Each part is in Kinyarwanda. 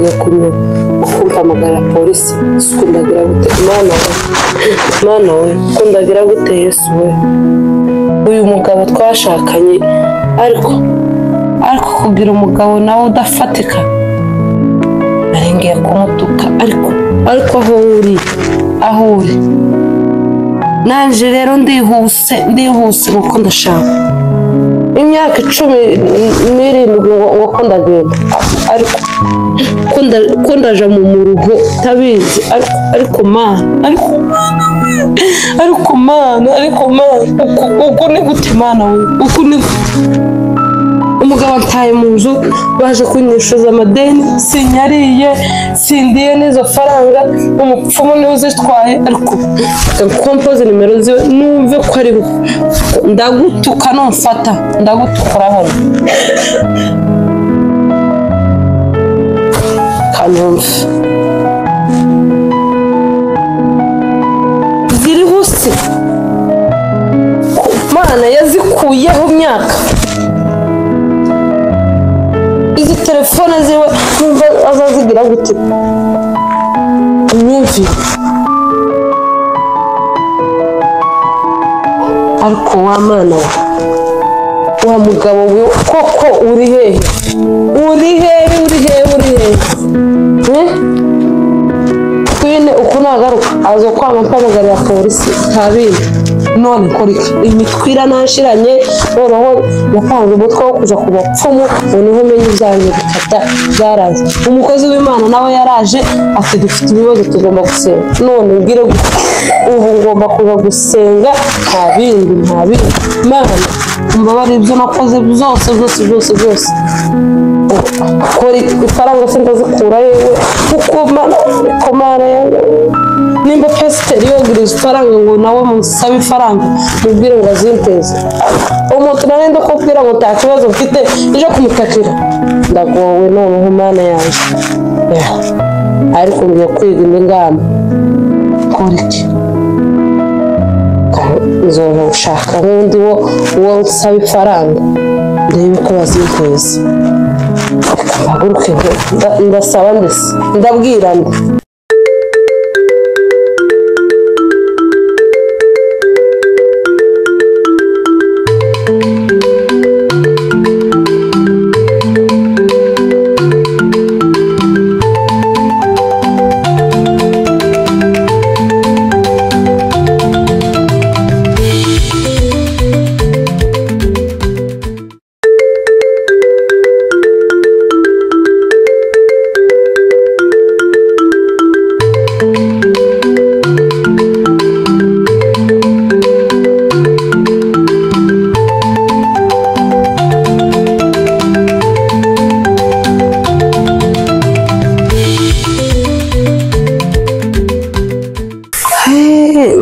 ugiye kunyura ukumva amagara polisi sikundagira gute mana we kundagira gute Yesu we uyu mugabo twashakanye ariko kugira umugabo nawe udafatika arengeye kumutuka ariko aho uri nanje rero ndihuse nuko ndashaka imyaka 17 ngo ndagenda ariko kundaje mu murugo tabizi ariko mana uko ni gute mana we uko ni umugabo ntaye mu nzu baje kunyishuza amadeni sinyariye sindiye n'izo faranga umupfumu niwe uzitwaye ariko kompoze nimero ziwe numve ko ari ndagutuka numfata ndagutukuraho kanumva ziri hose mana yazikuyeho myaka izi telefone ziwe numva azazigira gute nyumvi ariko wa mana wa mugabo we koko uri hehe kwine uko nagaruka azo kwanga mpamagara ya polisi ntabindi none kuri imitwira nashiranye noneho yapanze umutwe wo kuja ku bapfumu noneho menye ibyanyu bikata byaraze umukozi w'Imana nawe yaraje ati dufite ibibazo tugomba gusenga none mbwire ubu ngomba kuba gusenga ntabindi Mana mbabari ibyo nakoze byose kuri ifaranga sindazikura yewe kuko Mana yanjye nimba pasiteri yogiriza ifaranga ngo nawe musabe ifaranga mubwire ngo azinteze umuntu narenda kubwira ngo nta kibazo mfite ije kumutakira ndagowe noneho Mana yanjye ariko ngiye kwiga indi ngamba kuriki nzoba ushaka n'undi wo nsaba ifaranga ndebe ko bazinteze ndasaba ndabwira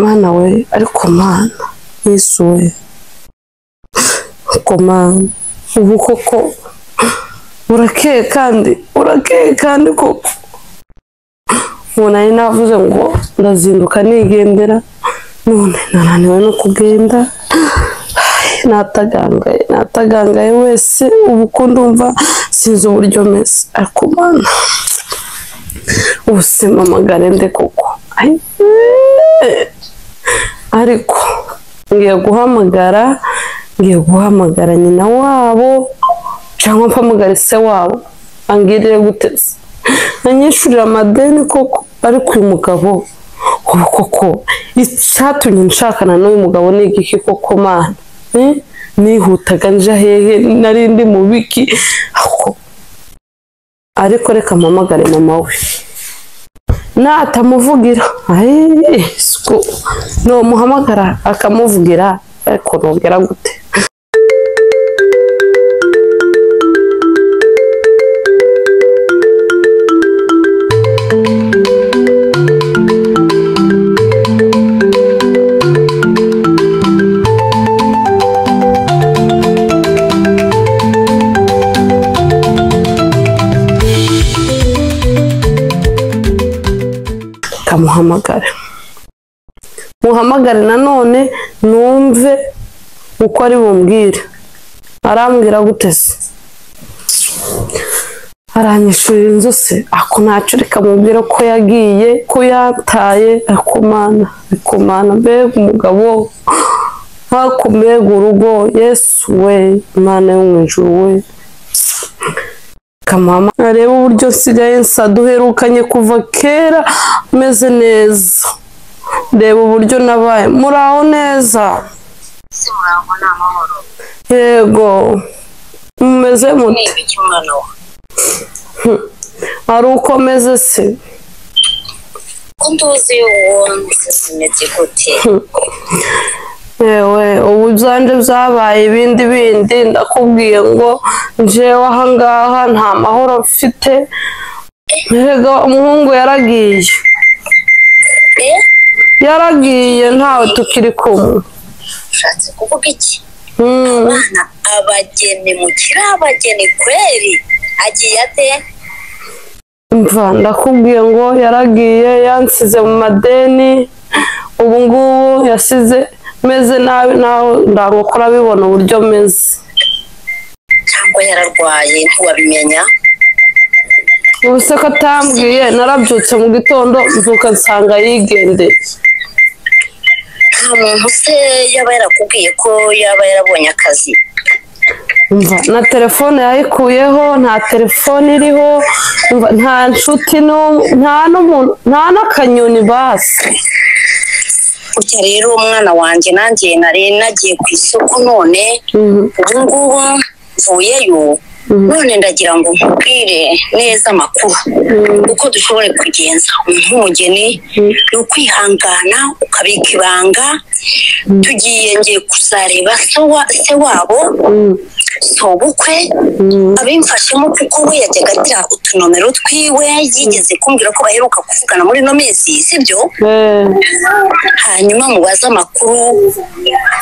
Mana we ariko Mana Yesu we ko Mana ubu koko urakeye kandi koko ubona navuze ngo ndazinduka nigendera none nananiwe no kugenda natagangaye wese ubu ko ndumva sinzi uburyo meze ariko Mana ubusema amagare nde koko ariko ngiye guhamagara nyina wabo cyangwa mpamagara se wabo angirire guteze anyishurira amadeni koko ariko uyu mugabo ubu koko icyatumye nshakana n'uyu mugabo ni igiki koko Mana nihutaga nja hehe narindi mu biki ariko reka mpamagare mama we natamuvugira no muhamagara akamuvugira ariko nongera gute muhamagare nanone numve uko ari bumbwire arambwira gutese aranyishurira inzu se ako ntacyo reka mubwira ko yagiye ko yataye ariko mana mbega umugabo hako mbega urugo Yesu we Imana yo mu ijuru we kamama areba uburyo nsigaye nsa duherukanye kuva kera meze neza reba uburyo nabaye muraho neza muraho n'amahoro yego mumeze mute ari uko meze se ko ntuzi uwo zimeze gute yewe ubu byanje byabaye ibindi ndakubwiye ngo njewe ahangaha nta mahoro mfite mbega umuhungu yaragiye ntawe tukiri kumwe ushatse kuvuga iki abana abageni mukiri abageni kweri agiye ate mva ndakubwiye ngo yaragiye yansize mu madeni ubu ngubu yasize meze nabi nawe ndagukora bibona uburyo meze cyangwa yararwaye ntiwabimenya ubu se ko atambwiye narabyutse mu gitondo mvuka nsanga yigendeye nta muntu se yaba yarakubwiye ko yaba yarabonye akazi mva na telefone yayikuyeho nta telefone iriho mva nta nshuti nta n'umuntu nta n'akanyoni basi burya rero umwana wanjye nanjye nari nagiye ku isoko none ubu ngubu mvuyeyo none ndagira ngo nkubwire neza amakuru uko dushobore kugenza nk'umugeni ni ukwihangana ukabika ibanga tugiye ngiye kuzareba se wabo sobukwe abimfashemo kuko we yajyaga agira utunomero twiwe yigeze kumbwira ko baheruka kuvugana muri ino minsi sibyo hanyuma mubaze amakuru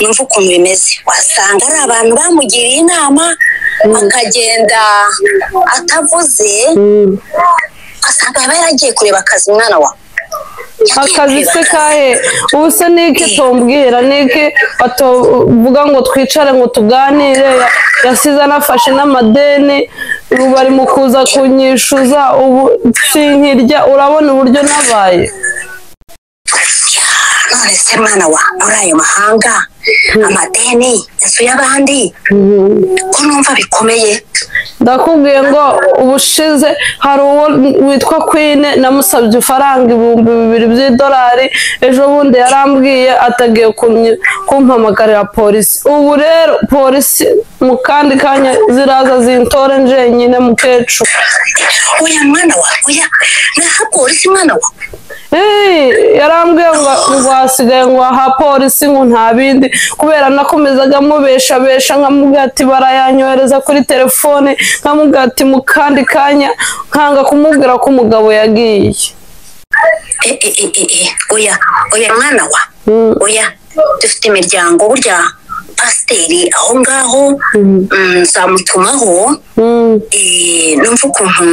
numva ukuntu bimeze wasanga ari abantu bamugiriye inama akagenda atavuze asanga yaba yaragiye kureba akazi umwana wa akazi se kahe ubu se niki tumbwira niki batuvuga ngo twicare ngo tuganire yasize anafashe n'amadeni ubu bari mu kuza kunyishuza ubu sinkirya urabona uburyo nabaye none se mwana wa muri ayo mahanga amadeni inzu y'abandi ko numva bikomeye ndakubwiye ngo ubushize hari uwo witwa Queen namusabye ifaranga 2000 by'idolari ejo bundi yarambwiye atagiye kumpamagarira polisi ubu rero polisi mu kandi kanya ziraza zintore njenyine mukecuru oya mwana wa oya na polisi mwana wa yarambwiye ngo hasigaye ngo aha polisi ngo nta bindi kubera nakomezaga mubesha nkamubwira ati barayanyohereza kuri telefone nkamubwira ati mu kandi kanya nkanga kumubwira ko umugabo yagiye oya mwana wa oya dufite imiryango burya pasiteri aho ngaho nzamutumaho numva ukuntu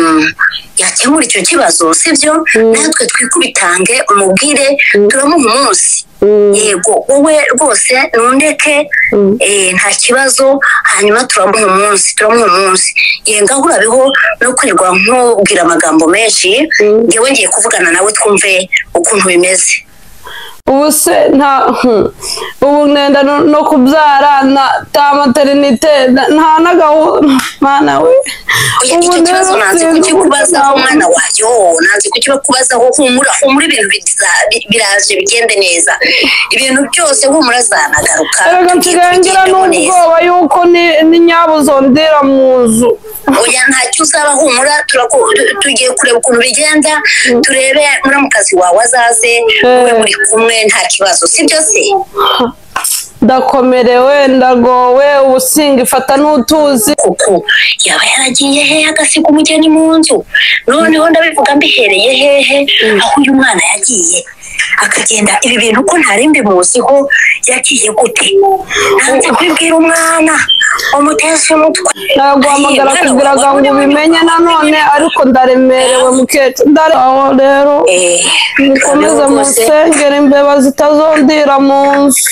yakemura icyo kibazo sibyo natwe twikubitange umubwire turamuha umunsi yego wowe rwose nundeke nta kibazo hanyuma turamuha umunsi yengaho urabeho no kwirirwa nkubwira amagambo menshi ngewe ngiye kuvugana nawe twumve ukuntu bimeze ubu se ubu nenda no kubyara ta maternite nta n'agahunda mana we icyo kibazo nanze kukikubazaho mwana wayo nanze kukikubazaho humura ibintu biraje bigende neza ibintu byose humura zanagaruka reka nsigaye n'ubwoba yuko ni nyabuzo ndira mu nzu oya ntacyo uzaba humura tugiye kureba ukuntu bigenda turebe muramukazi wawe azaze wowe muri kumwe nta kibazo sibyo se ndakomerewe ndagowe ubusinga ifata n'utuzi kuko yaba yaragiye hehe agasiga umugeni mu nzu noneho ndabivuga mbihereye hehe aho uyu mwana yagiye akagenda ibi bintu ko ntari mbimuziho yagiye gute nanze kubibwira umwana umutesha umutwe naguhamagara kugira ngo ubimenye nanone ariko ndaremerewe mukecuru aho rero mukomeze musengera imbeba zitazondira mu nzu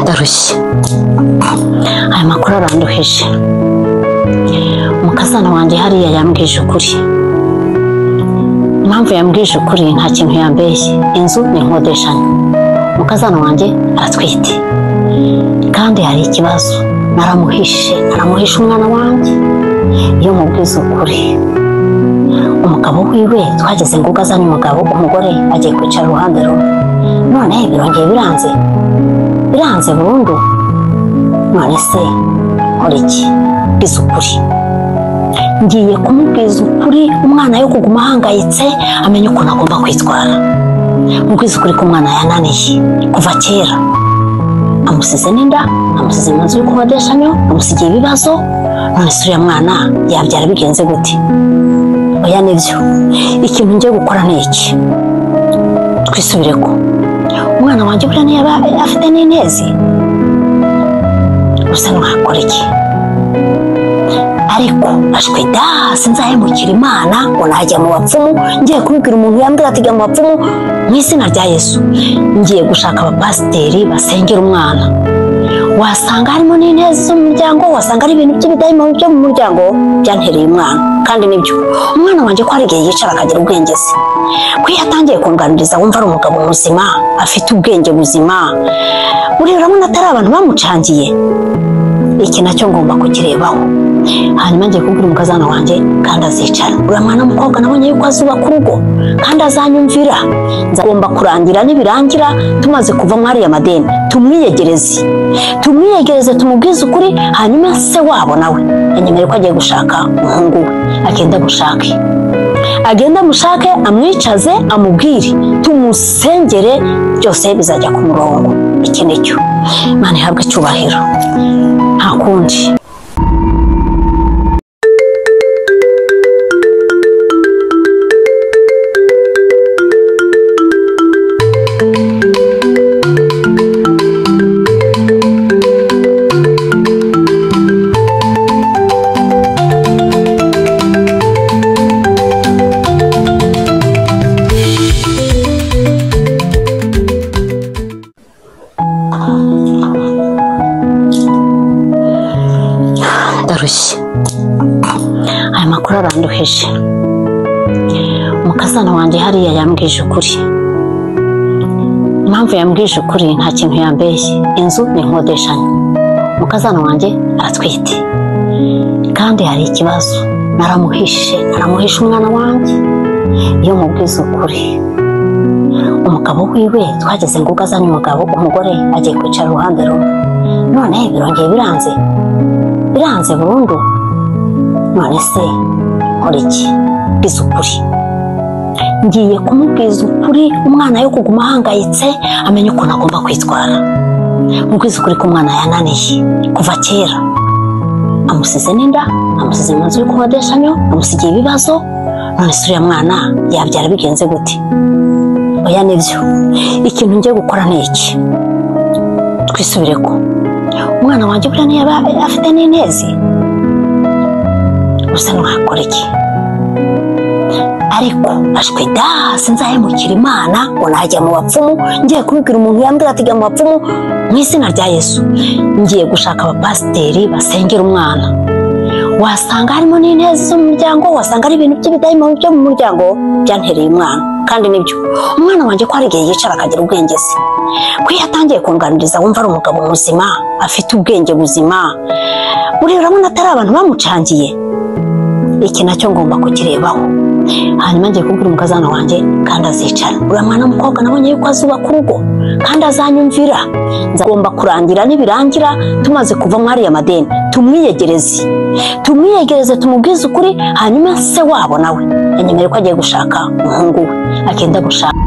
ndarushye aya makuru aranduhije umukazana wanjye hariya yambwije ukuri impamvu yambwije ukuri nta kintu yambeshye inzu ni inkodeshanya umukazana wanjye aratwite kandi hari ikibazo naramuhishe umwana wanjye iyo mubwiza ukuri umugabo wiwe twageze ngo azanye umugore agiye kwicara uruhande rumwe none birongeye biranze burundu none se nkora iki bwiza ukuri ngiye kumubwiza ukuri umwana yo kuguma ahangayitse amenye ukuntu agomba kwitwara mubwiza ukuri ko umwana yananiye kuva kera amusize n'inda amusize mu nzu y'inkodeshanyo amusigiye ibibazo none se uriya mwana yabyara bigenze gute oya nibyo ikintu ngiye gukora ni iki twisubire ko umwana wanjye buriya niba afite n'inezi gusa mwakora iki ariko ashwe da sinzahemukira imana ngo najya mu bapfumu ngiye kubibwira umuntu yambwira ati jya mu bapfumu mu izina rya Yesu ngiye gushaka abapasiteri basengera umwana wasanga harimo n'inezi zo mu muryango wasanga ari ibintu by'ibidayimoni byo mu muryango byantereye umwana kandi nibyo umwana wanjye ko hari igihe yicara akagira ubwenge se ko iyo atangiye kunganiriza wumva ari umugabo muzima afite ubwenge buzima buriya urabona atari abantu bamucangiye iki nacyo ngomba kukirebaho hanyuma ngiye kubwira umukazana wanjye kandi azicara uriya mwana w'umukobwa nabonye yuko azubaka urugo kandi azanyumvira nzagomba kurangira nibirangira tumaze kuva muri ariya madeni tumwiyegereze tumubwize ukuri hanyuma se wabo nawe yanyemereye ko agiye gushaka umuhungu we agenda mushake amwicaze amubwire tumusengere byose bizajya ku murongo iki nicyo Imana ihabwe icyubahiro nta kundi ndarushye aya makuru aranduhije umukazana wanjye hariya yambwije ukuri impamvu yambwije ukuri nta kintu yambeshye inzu ni inkodeshanya umukazana wanjye aratwite kandi hari ikibazo naramuhishe umwana wanjye iyo mubwiza ukuri umugabo wiwe twageze ngo azanye umugore agiye kwicara uruhande rumwe none birongeye biranze burundu none se nkora iki bwiza ukuri ngiye kumubwiza ukuri umwana yo kuguma ahangayitse amenye ukuntu agomba kwitwara mubwiza ukuri ko umwana yananiye kuva kera amusize n'inda amusize mu nzu y'inkodeshanyo amusigiye ibibazo none se uriya mwana yabyara bigenze gute oya nibyo ikintu ngiye gukora ni iki twisubire ko umwana wanjye buriya niba afite n'inezi gusa mwakora iki ariko ashwe da sinzahemukira imana ngo najya mu bapfumu ngiye kubibwira umuntu yambwira ati jya mu bapfumu mu izina rya Yesu ngiye gushaka abapasiteri basengera umwana wasanga harimo n'inezi zo mu muryango wasanga ari ibintu by'ibidayimoni byo mu muryango byantereye umwana kandi nibyo umwana wanjye ko hari igihe yicara akagira ubwenge se ko iyo atangiye kunganiriza wumva ari umugabo muzima afite ubwenge buzima buriya urabona atari abantu bamucangiye iki nacyo ngomba kukirebaho hanyuma ngiye kubwira umukazana wanjye kandi azicara uriya mwana w'umukobwa nabonye yuko azubaka urugo kandi azanyumvira nzagomba kurangira nibirangira tumaze kuva muri ariya madeni tumwiyegereze tumubwize ukuri hanyuma se wabo nawe yanyemereye ko agiye gushaka umuhungu we agenda gushaka